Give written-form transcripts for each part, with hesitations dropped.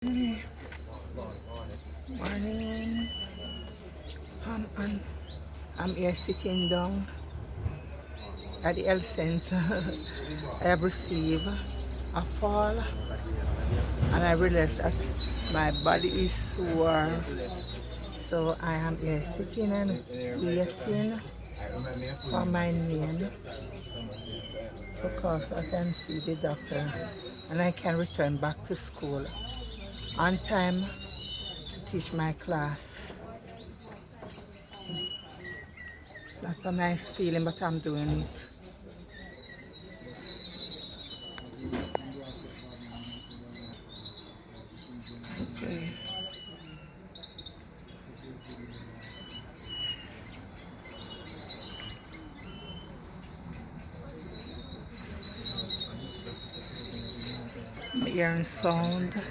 Hey, morning. I'm, I'm, I'm here sitting down at the health center. I have received a fall and I realized that my body is sore. So I am here sitting and waiting for my name because I can see the doctor and I can return back to school on time to teach my class. It's not a nice feeling, but I'm doing it. Okay. I'm hearing sound.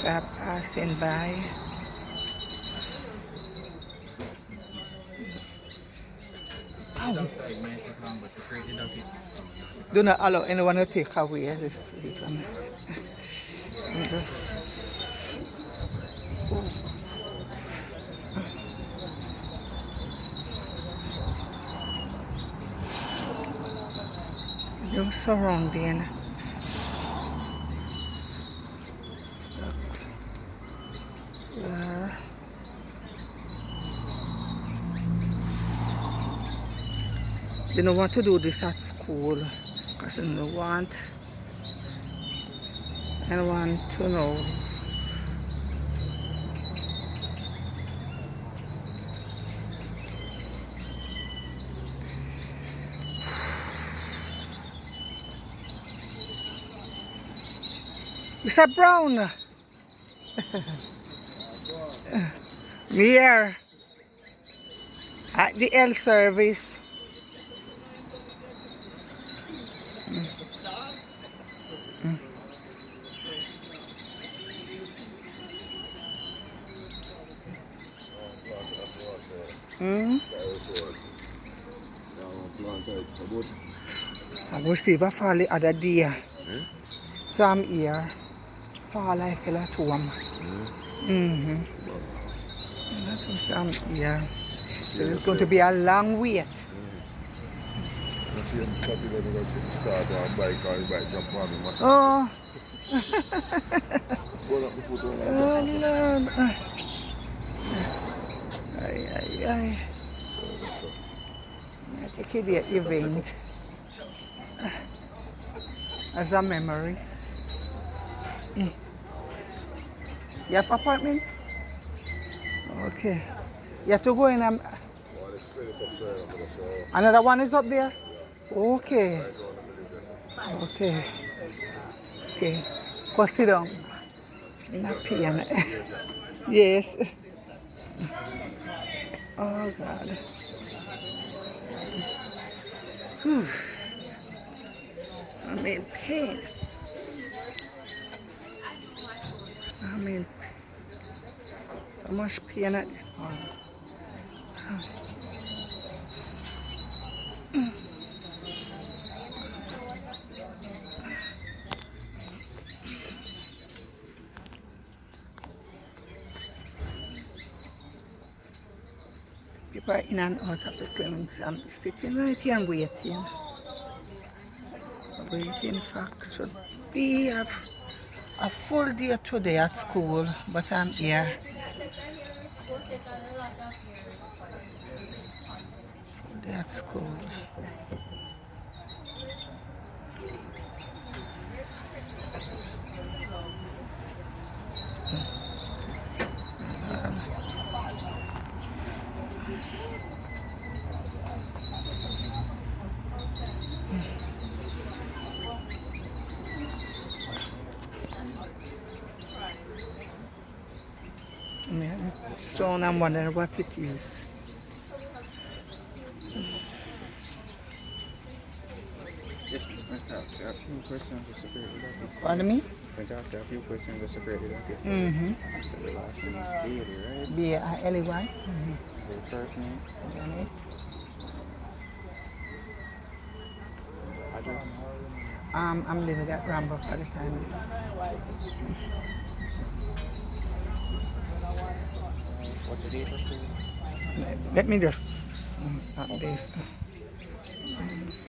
Car passing by. Ow. Do not allow anyone to take away this. Your surrounding. They don't want to do this at school because they don't want anyone to know. Mr. Brown, me here at the health service. I received a fall the other day. So I'm here. Fall I fell at home. That's what I'm here. So it's going to be a long wait. Oh. Oh Lord. Ay. I take it the event as a memory. You have appointment? Okay. You have to go in. Another one is up there? Okay. Okay. Okay. Go sit down. In a piano. Yes. Oh God. Whew. I'm in pain. I'm in so much pain at this point. People are in and out of the clinic, so I'm sitting right here and waiting. Waiting for should be a full day today at school, but I'm here. Full day at school. So I'm wondering what it is. Yes, I have a few questions to separate it. Pardon me? I have a few questions to separate it. So the last name is Bailey, right? B-A-L-E-Y. The first name, address. I'm living at Rambo for the time being. What's the date? What's the Let me just stop this.